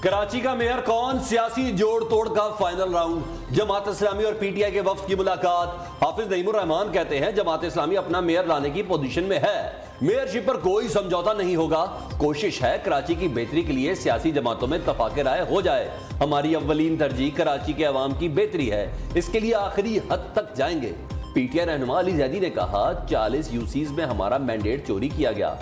कराची का मेयर कौन, सियासी जोड़ तोड़ का फाइनल राउंड। जमात इस्लामी और पीटीआई के वफ्द की मुलाकात। हाफिज नईमुर रहमान कहते हैं जमात इस्लामी अपना मेयर लाने की पोजीशन में है, मेयरशिप पर कोई समझौता नहीं होगा। कोशिश है कराची की बेहतरी के लिए सियासी जमातों में तफाके राय हो जाए। हमारी अव्वलीन तरजीह कराची के अवाम की बेहतरी है, इसके लिए आखिरी हद तक जाएंगे। पीटीआई रहनुमा अली जैदी ने कहा 40 यूसीज में हमारा मैंडेट चोरी किया गया।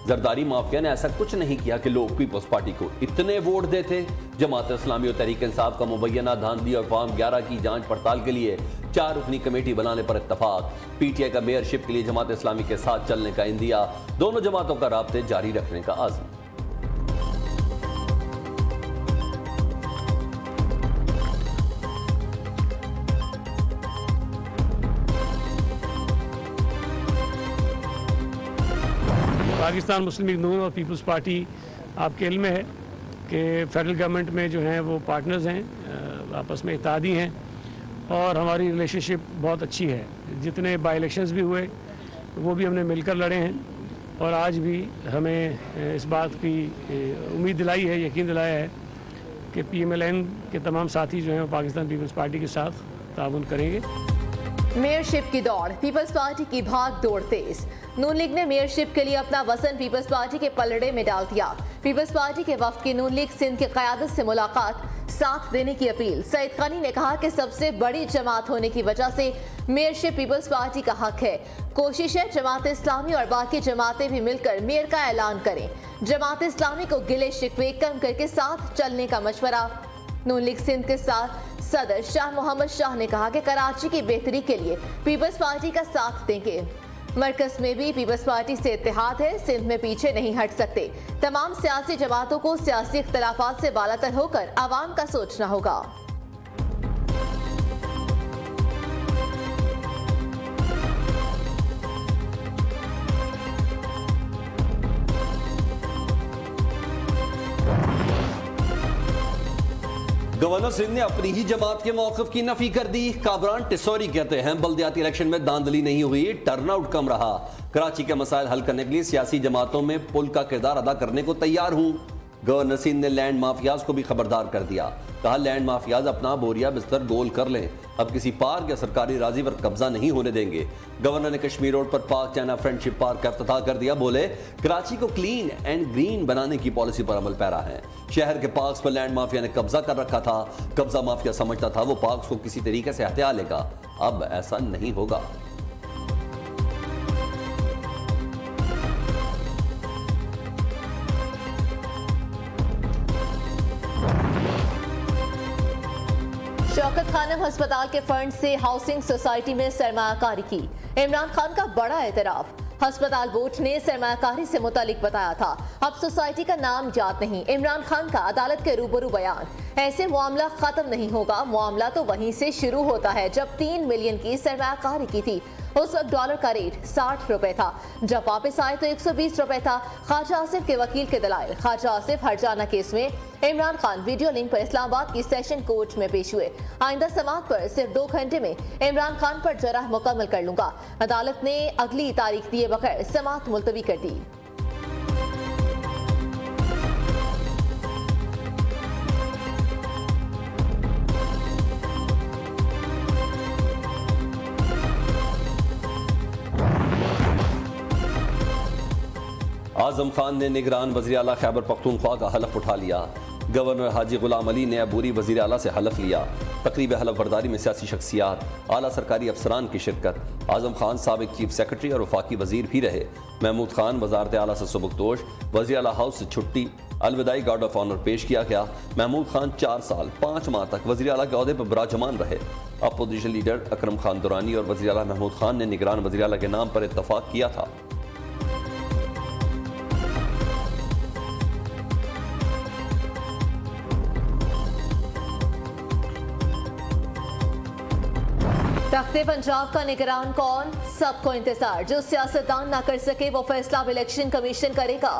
जरदारी माफिया ने ऐसा कुछ नहीं किया कि लोग पीपल्स पार्टी को इतने वोट देते। जमात इस्लामी और तहरीक इंसाफ का मुबैना धांधली और फॉर्म 11 की जांच पड़ताल के लिए 4 रुकनी कमेटी बनाने पर इत्तफाक। पीटीआई का मेयरशिप के लिए जमात इस्लामी के साथ चलने का इंदिया। दोनों जमातों का राब्ते जारी रखने का आज़म। पाकिस्तान मुस्लिम लीग नून और पीपल्स पार्टी आपके इल्म में है कि फेडरल गवर्नमेंट में जो हैं वो पार्टनर्स हैं, आपस में इत्तेहादी हैं और हमारी रिलेशनशिप बहुत अच्छी है। जितने बाई इलेक्शंस भी हुए वो भी हमने मिलकर लड़े हैं और आज भी हमें इस बात की उम्मीद दिलाई है, यकीन दिलाया है कि PMLN के तमाम साथी जो हैं वो पाकिस्तान पीपल्स पार्टी के साथ ताउन करेंगे। मेयरशिप की दौड़, पीपल्स पार्टी की भाग दौड़ तेज। नून लीग ने मेयरशिप के लिए अपना वसन पीपल्स पार्टी के पलड़े में डाल दिया। पीपल्स पार्टी के वफ्द की नून लीग सिंध की क़यादत से मुलाकात, साथ देने की अपील। सईद खानी ने कहा कि सबसे बड़ी जमात होने की वजह से मेयरशिप पीपल्स पार्टी का हक है। कोशिश है जमात इस्लामी और बाकी जमातें भी मिलकर मेयर का ऐलान करें। जमात इस्लामी को गिले शिकवे कम करके साथ चलने का मशवरा। नून लीग सिंध के साथ सदर शाह मोहम्मद शाह ने कहा कि कराची की बेहतरी के लिए पीपल्स पार्टी का साथ देंगे। मरकज में भी पीपल्स पार्टी से इत्तेहाद है, सिंध में पीछे नहीं हट सकते। तमाम सियासी जमातों को सियासी इख्तलाफात से बालातर होकर आवाम का सोचना होगा। गवर्नर सिंध ने अपनी ही जमात के मौक़िफ़ की नफी कर दी। काबरान टिसौरी कहते हैं बल्दियाती इलेक्शन में धांधली नहीं हुई, टर्नआउट कम रहा। कराची के मसाइल हल करने के लिए सियासी जमातों में पुल का किरदार अदा करने को तैयार हूँ। गवर्नर सिंध ने लैंड माफियाज को भी खबरदार कर दिया। कहा लैंड माफियाज अपना बोरिया बिस्तर गोल कर लें, अब किसी पार्क या सरकारी राजी पर कब्जा नहीं होने देंगे। गवर्नर ने कश्मीर रोड पर पाक चाइना फ्रेंडशिप पार्क का इफ्तिताह कर दिया। बोले कराची को क्लीन एंड ग्रीन बनाने की पॉलिसी पर अमल पैरा है। शहर के पार्क्स पर लैंड माफिया ने कब्जा कर रखा था। कब्जा माफिया समझता था वो पार्क्स को किसी तरीके से हत्या लेगा, अब ऐसा नहीं होगा। शौकत खानम अस्पताल के फंड से हाउसिंग सोसाइटी में सरमायाकारी की, इमरान खान का बड़ा एतराफ। अस्पताल बोर्ड ने सरमायाकारी से मुतालिक बताया था, अब सोसाइटी का नाम याद नहीं। इमरान खान का अदालत के रूबरू बयान, ऐसे मामला खत्म नहीं होगा, मामला तो वहीं से शुरू होता है जब 3 मिलियन की सरमायाकारी की थी। उस वक्त डॉलर का रेट 60 रुपए था, जब वापस आए तो 120 रुपए था। ख्वाजा आसिफ के वकील के दलाइल, ख्वाजा आसिफ हरजाना केस में इमरान खान वीडियो लिंक पर इस्लामाबाद की सेशन कोर्ट में पेश हुए। आइंदा समाअत पर सिर्फ 2 घंटे में इमरान खान पर जरह मुकम्मल कर लूंगा। अदालत ने अगली तारीख दिए बगैर समाअत मुलतवी कर दी। आजम खान ने निगरान वज़ीर आला खैबर पख्तूनख्वा का हलफ उठा लिया। गवर्नर हाजी गुलाम अली ने अबूरी वज़ीर आला से हलफ लिया। तकरीब हलफ बर्दारी में सियासी शख्सियात, आला सरकारी अफसरान की शिरकत। आजम खान साबिक चीफ सेक्रेटरी और वफाकी वजीर भी रहे। महमूद खान वजारत आला से सुबकदोश, वज़ीर आला हाउस से छुट्टी, अलविदाई गार्ड ऑफ ऑनर पेश किया गया। महमूद खान 4 साल 5 माह तक वज़ीर आला के अहदे पर विराजमान रहे। अपोजिशन लीडर अकरम खान दुरानी और वज़ीर आला महमूद खान ने निगरान वज़ीर आला के नाम पर इत्तफाक किया था। तख्ते पंजाब का निगरान कौन, सबको इंतजार। जो सियासतदान ना कर सके वो फैसला अब इलेक्शन कमीशन करेगा।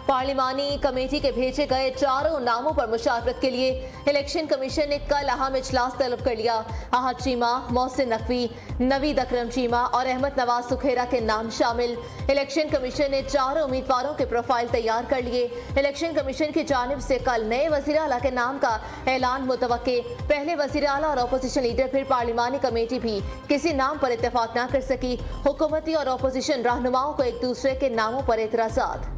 पार्लिमानी कमेटी के भेजे गए 4 नामों पर मुशावरत के लिए इलेक्शन कमीशन ने कल अहम इजलास तलब कर लिया। आहद चीमा, मोहसिन नकवी, नवीद अकरम चीमा और अहमद नवाज सुखेरा के नाम शामिल। इलेक्शन कमीशन ने 4 उम्मीदवारों के प्रोफाइल तैयार कर लिए। इलेक्शन कमीशन की जानिब से कल नए वज़ीर आला के नाम का ऐलान मुतवक्के। पहले वज़ीर आला और अपोजिशन लीडर फिर पार्लिमानी कमेटी भी किसी नाम पर इत्तेफाक न कर सकी। हुकूमती और अपोजिशन रहनुमाओं को एक दूसरे के नामों पर एतराज़ात।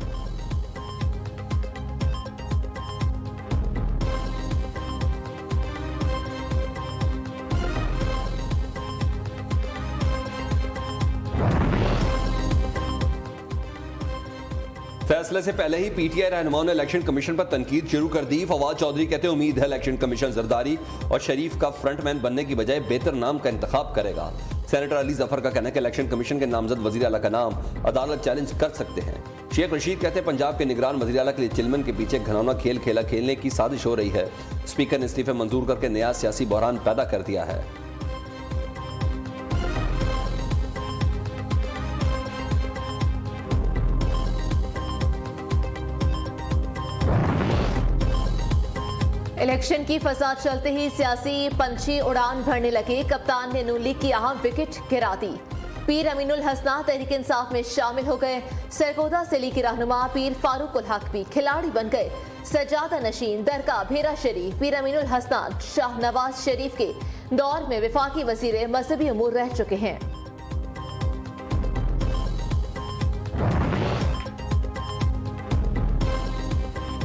फैसले से पहले ही पीटीआई रहनुमाओं ने इलेक्शन कमीशन पर तनकीद शुरू कर दी। फवाद चौधरी कहते हैं उम्मीद है इलेक्शन कमीशन जरदारी और शरीफ का फ्रंटमैन बनने की बजाय बेहतर नाम का इंतखाब करेगा। सेनेटर अली जफर का कहना है कि इलेक्शन कमीशन के नामजद वजीर आला का नाम अदालत चैलेंज कर सकते हैं। शेख रशीद कहते हैं पंजाब के निगरान वजीर आला के लिए चिलमन के पीछे घनौना खेल खेलने की साजिश हो रही है। स्पीकर ने इस्तीफे मंजूर करके नया सियासी बहरान पैदा कर दिया है। इलेक्शन की फसाद चलते ही सियासी पंछी उड़ान भरने लगे। कप्तान ने नून लीग की अहम विकेट गिरा दी। पीर अमीनुल हसना तहरीक इंसाफ में शामिल हो गए। सरगोदा से लीग की रहनुमा पीर फारूक उल हक भी खिलाड़ी बन गए। सजादा नशीन, दरगाह, भेरा शरीफ, पीर अमीनुल हसना शाहनवाज शरीफ के दौर में वफाकी वजीर मजहबी अमूर रह चुके हैं।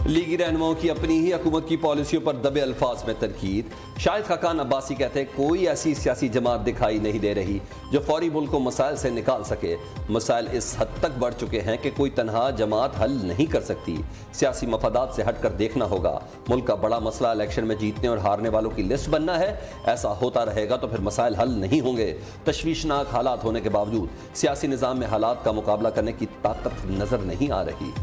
लीगी रहनुमाओं की अपनी ही हुकूमत की पॉलिसियों पर दबे अल्फाज में तनकीद। शाहिद खाकान अब्बासी कहते हैं कोई ऐसी सियासी जमात दिखाई नहीं दे रही जो फौरी मुल्क को मसाइल से निकाल सके। मसाइल इस हद तक बढ़ चुके हैं कि कोई तनहा जमात हल नहीं कर सकती। सियासी मफादात से हटकर देखना होगा। मुल्क का बड़ा मसला इलेक्शन में जीतने और हारने वालों की लिस्ट बनना है। ऐसा होता रहेगा तो फिर मसाइल हल नहीं होंगे। तशवीशनाक हालात होने के बावजूद सियासी निज़ाम में हालात का मुकाबला करने की ताकत नजर नहीं आ रही।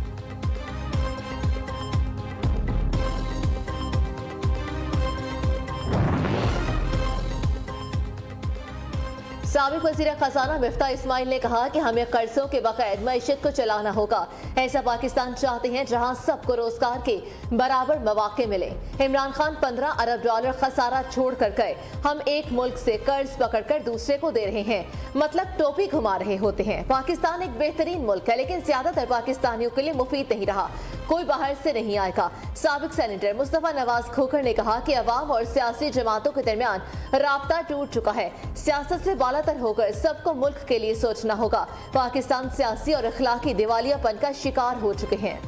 साबिक वज़ीर खजाना मिफ्ता इस्माइल ने कहा कि हमें कर्जों के बगैर मईशत को चलाना होगा। ऐसा पाकिस्तान चाहते हैं जहां सबको रोजगार के बराबर मौके मिले। इमरान खान 15 अरब डॉलर खसारा छोड़ कर गए। हम एक मुल्क से कर्ज पकड़कर दूसरे को दे रहे हैं, मतलब टोपी घुमा रहे होते हैं। पाकिस्तान एक बेहतरीन मुल्क है, लेकिन ज्यादातर पाकिस्तानियों के लिए मुफीद नहीं रहा। कोई बाहर से नहीं आएगा। साबिक सेनेटर मुस्तफा नवाज खोखर ने कहा कि अवाम और सियासी जमातों के दरमियान राब्ता टूट चुका है। सियासत से बालातर होकर सबको मुल्क के लिए सोचना होगा। पाकिस्तान सियासी और अखलाकी दिवालियापन का शिकार हो चुके हैं।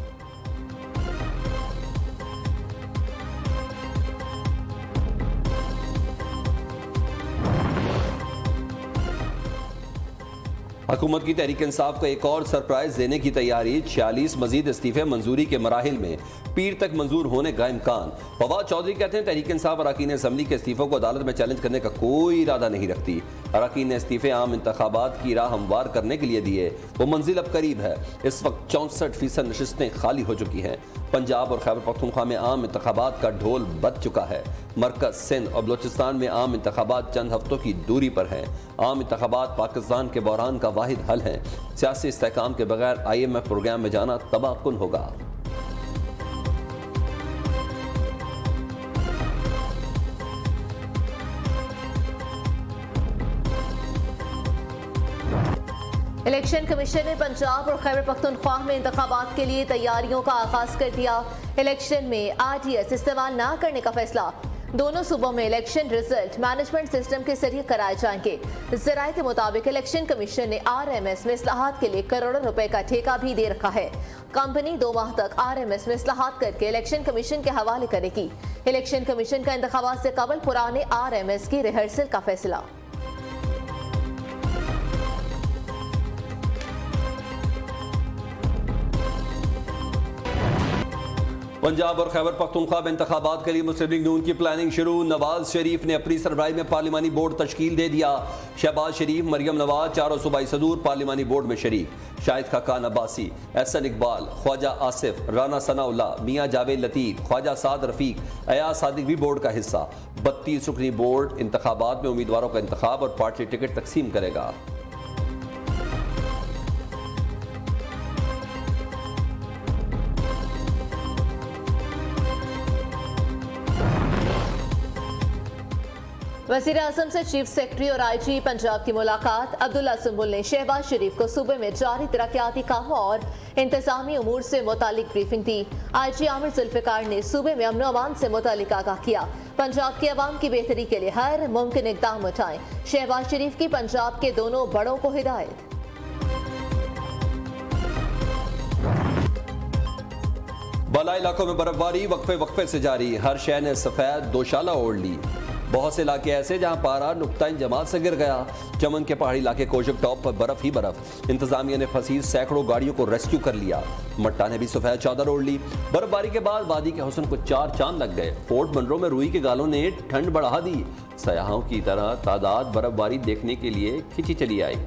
हुकूमत की तहरीक इंसाफ को एक और सरप्राइज देने की तैयारी। 46 मजीद इस्तीफे मंजूरी के मराहिल में पीर तक मंजूर होने का इम्कान। फवाद चौधरी कहते हैं तहरीक इंसाफ अरकान असम्बली के इस्तीफों को अदालत में चैलेंज करने का कोई इरादा नहीं रखती। अरकान ने इस्तीफे आम इंतखाबात की राह हमवार करने के लिए दिए। वो मंजिल अब करीब है। इस वक्त 64% नशिस्तें खाली हो चुकी हैं। पंजाब और खैबर पख्तूनख्वा में आम इंतखाबात का ढोल बज चुका है। मरकज, सिंध और बलोचिस्तान में आम इंतखाबात चंद हफ्तों की दूरी पर हैं। आम इंतखाबात पाकिस्तान के बहरान का वाहिद हल है। सियासी इस्तेहकाम के बगैर IMF प्रोग्राम में जाना तबाहकुन होगा। इलेक्शन कमीशन ने पंजाब और खैबर पख्तूनख्वा में इंतखाबात के लिए तैयारियों का आगाज कर दिया। इलेक्शन में RTS इस्तेमाल न करने का फैसला। दोनों सूबों में इलेक्शन रिजल्ट मैनेजमेंट सिस्टम के जरिए कराए जाएंगे। जराये के मुताबिक इलेक्शन कमीशन ने RMS में इस्लाहात के लिए करोड़ों रुपए का ठेका भी दे रखा है। कंपनी 2 माह तक RMS में इस्लाहात करके इलेक्शन कमीशन के हवाले करेगी। इलेक्शन कमीशन का इंतखाबात से कबल पुराने RMS की रिहर्सल का फैसला। पंजाब और खैबर पख्तूनख्वा में इंतखाबात के लिए मुस्लिम लीग नून की प्लानिंग शुरू। नवाज शरीफ ने अपनी सरबराही में पार्लिमानी बोर्ड तश्कील दे दिया। शहबाज शरीफ, मरियम नवाज, चारों सूबाई सदूर पार्लिमानी बोर्ड में शरीक। शाहिद खाकान अब्बासी, एहसन इकबाल, ख्वाजा आसिफ, राना सनाउल्लाह, मियाँ जावेद लतीफ, ख्वाजा साद रफीक, अयाज सादिक भी बोर्ड का हिस्सा। 32 रुकनी बोर्ड इंतखाबात में उम्मीदवारों का इंतखाब और पार्टी टिकट तकसीम करेगा। वज़ीर आज़म से चीफ सेक्रेटरी और IG पंजाब की मुलाकात। अब्दुल्ला सुंबुल ने शहबाज शरीफ को सूबे में जारी तरक्याती कामों और इंतजामी उमूर से मुतालिक ब्रीफिंग दी। IG आमिर जुल्फ़िकार ने सूबे में अमन अमान से मुतालिक आगाह किया। पंजाब के अवाम की बेहतरी के लिए हर मुमकिन इक़दाम उठाएं। शहबाज शरीफ की पंजाब के दोनों बड़ों को हिदायत। बाला इलाकों में बर्फबारी वक्फे वक्फे से जारी। हर शहर ने सफेद दोशाला ओढ़ ली। बहुत से इलाके ऐसे जहां पारा नुक्ताइन जमात से गिर गया। चमन के पहाड़ी इलाके कोशक टॉप पर बर्फ ही बर्फ। इंतजामिया ने फंसी सैकड़ों गाड़ियों को रेस्क्यू कर लिया। मट्टा ने भी सफेद चादर ओढ़ ली। बर्फबारी के बाद वादी के हुस्न को चार चांद लग गए। फोर्ट मनरो में रुई के गालों ने ठंड बढ़ा दी। सयाहों की तरह तादाद बर्फबारी देखने के लिए खिंची चली आई।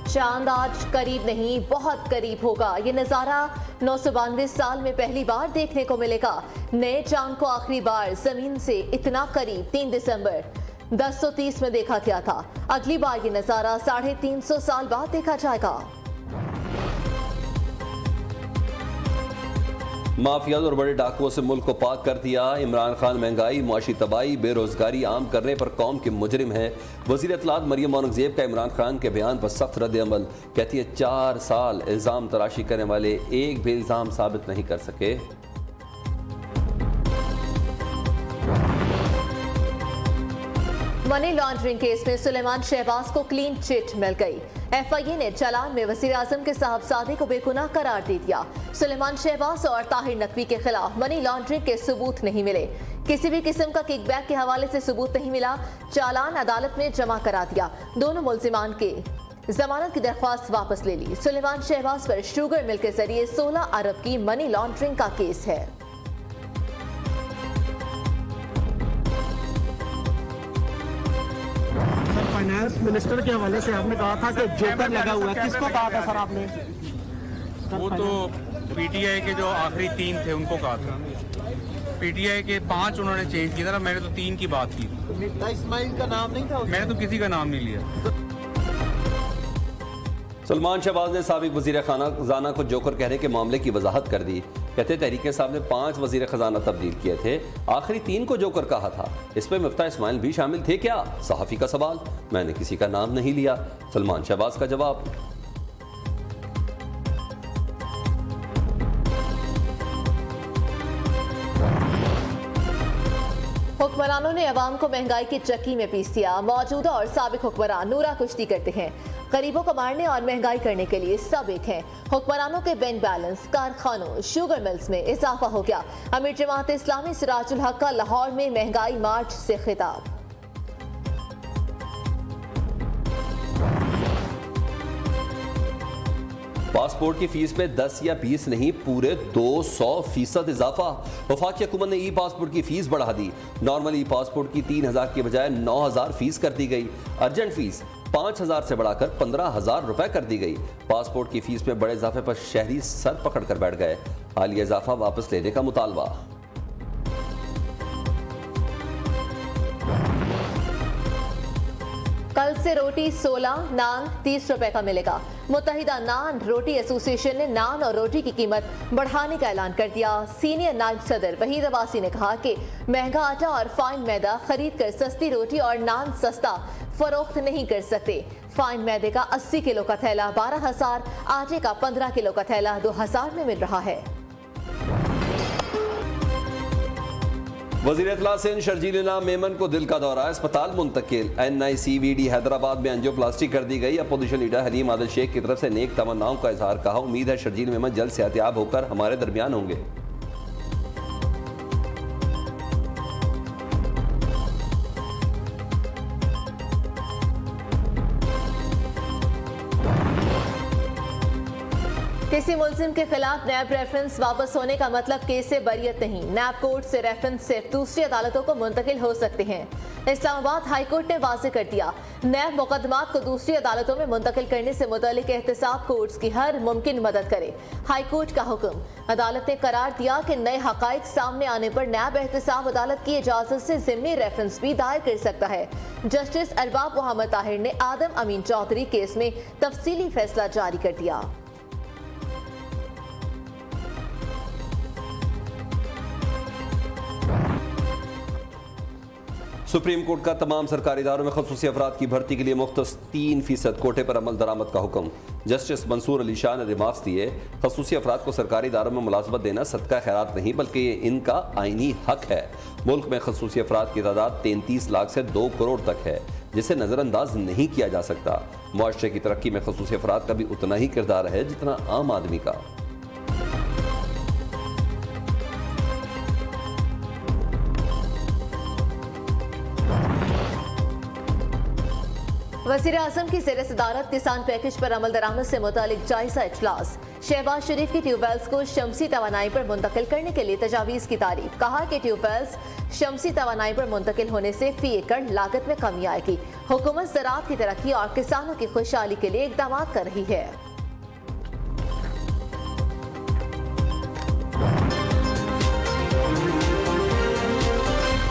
चांद आज करीब नहीं बहुत करीब होगा। ये नजारा 992 साल में पहली बार देखने को मिलेगा। नए चांद को आखिरी बार जमीन से इतना करीब 3 दिसंबर 1030 में देखा गया था। अगली बार ये नजारा 350 साल बाद देखा जाएगा। माफिया और बड़े डाकुओं से मुल्क को पाक कर दिया। इमरान खान महंगाई, मुआशी तबाही, बेरोजगारी आम करने पर कौम के मुजरिम है। वज़ीर इत्तलात मरियम औरंगजेब का इमरान खान के बयान पर सख्त रद्द अमल। कहती है 4 साल इल्ज़ाम तराशी करने वाले एक भी इल्ज़ाम साबित नहीं कर सके। मनी लॉन्ड्रिंग केस में सुलेमान शहबाज को क्लीन चिट मिल गई। FIA ने चालान में वज़ीर आज़म के साहबजादे को बेगुनाह करार दे दिया। सुलेमान शहबाज और ताहिर नकवी के खिलाफ मनी लॉन्ड्रिंग के सबूत नहीं मिले। किसी भी किस्म का किकबैक के हवाले से सबूत नहीं मिला। चालान अदालत में जमा करा दिया। दोनों मुल्जिमान के जमानत की दरख्वास्त वापस ले ली। सुलेमान शहबाज पर शुगर मिल के जरिए 16 अरब की मनी लॉन्ड्रिंग का केस है। फाइनेंस मिनिस्टर के हवाले से आपने कहा था कि जोकर लगा हुआ है, किसको कहा था सर आपने? वो तो PTI के जो आखिरी 3 थे उनको कहा था। PTI के 5 उन्होंने चेंज किया था, मैंने तो 3 की बात की। इस्माइल का नाम नहीं था उसमें? मैंने तो किसी का नाम नहीं लिया। सलमान शहबाज ने साबिक वज़ीर खजाना को जोकर कहने के मामले की वजाहत कर दी। कहते तहरीक साहब ने 5 वज़ीर खजाना तब्दील किए थे, आखिरी 3 को जोकर कहा था। इसमें मिफ्ता इस्माइल भी शामिल थे क्या? सहाफ़ी का सवाल। मैंने किसी का नाम नहीं लिया। सलमान शहबाज का जवाब। हुक्मरानों ने अवाम को महंगाई की चक्की में पीस दिया। मौजूदा और साबिक हुक्मरान नूरा कुश्ती करते हैं। गरीबों को मारने और महंगाई करने के लिए सब एक हैं। हुक्मरानों के बैंक बैलेंस, कारखानों, शुगर मिल्स में इजाफा हो गया। अमीर जमात इस्लामी सिराजुल हक का लाहौर में महंगाई मार्च से खिताब। पासपोर्ट की फीस में 10 या 20 नहीं पूरे 200% इजाफा। वफाकी हुकूमत ने ई पासपोर्ट की फीस बढ़ा दी। नॉर्मल ई पासपोर्ट की 3000 की बजाय 9000 फीस कर दी गई। अर्जेंट फीस 5000 से बढ़ाकर 15000 रुपए कर दी गई। पासपोर्ट की फीस में बड़े इजाफे पर शहरी सर पकड़ कर बैठ गए। हालिया इजाफा वापस लेने का मुतालबा। कल से रोटी 16, नान 30 रुपए का मिलेगा। मुत्तहिदा नान रोटी एसोसिएशन ने नान और रोटी की कीमत बढ़ाने का ऐलान कर दिया। सीनियर नायब सदर वहीद अब्बासी ने कहा कि महंगा आटा और फाइन मैदा खरीद कर सस्ती रोटी और नान सस्ता फरोख्त नहीं कर सकते। फाइन मैदे का 80 किलो का थैला 12,000, आटे का 15 किलो का थैला 2000 में मिल रहा है। वज़ीर इत्तलात सिंध शर्जील इनाम मेमन को दिल का दौरा, अस्पताल मुंतकिल। NICVD हैदराबाद में एंजियोप्लास्टी कर दी गई। अपोजिशन लीडर हलीम आदिल शेख की तरफ से नेक तमन्नाओं का इजहार। कहा उम्मीद है शर्जील मेमन जल्द सेहतयाब होकर हमारे दरमियान होंगे। किसी मुल्जिम के खिलाफ नैब रेफरेंस वापस होने का मतलब केस से बरियत नहीं। नैब कोर्ट से रेफरेंस सिर्फ दूसरी अदालतों को मुंतकिल हो सकते हैं। इस्लामाबाद हाईकोर्ट ने वाज़ेह कर दिया, नैब मुकदमात को दूसरी अदालतों में मुंतकिल करने से मुतल्लिक एहतसाब कोर्ट्स की हर मुमकिन मदद करे। हाईकोर्ट का हुक्म। अदालत ने करार दिया कि नए हकाइक सामने आने पर नैब एहतसाब अदालत की इजाजत से ज़िम्मी रेफरेंस भी दायर कर सकता है। जस्टिस अरबाब मोहम्मद ताहिर ने आदम अमीन चौधरी केस में तफसीली फैसला जारी कर दिया। सुप्रीम कोर्ट का तमाम सरकारी इदारों में खसूसी अफराद की भर्ती के लिए मुख्तस 3% कोटे पर अमल दरामद का हुक्म। जस्टिस मंसूर अली शाह ने रिमार्क्स दिए, खसूसी अफराद को सरकारी इदारों में मुलाजमत देना सदका खैरात नहीं बल्कि ये इनका आईनी हक है। मुल्क में खसूसी अफराद की तादाद 33 लाख से 2 करोड़ तक है, जिसे नज़रअंदाज नहीं किया जा सकता। मुआशरे की तरक्की में खसूसी अफराद का भी उतना ही किरदार है जितना आम आदमी का। वज़ीर आज़म की ज़ेर सदारत किसान पैकेज पर अमल दरामद से मुतालिक जायजा इजलास। शहबाज शरीफ की ट्यूबवेल्स को शमसी तवानाई पर मुंतकिल करने के लिए तजावीज़ की तारीफ। कहा कि ट्यूबवेल्स शमसी तवानाई पर मुंतकिल होने से फी एकड़ लागत में कमी आएगी। हुकूमत ज़राअत की तरक्की और किसानों की खुशहाली के लिए इक़दाम कर रही है।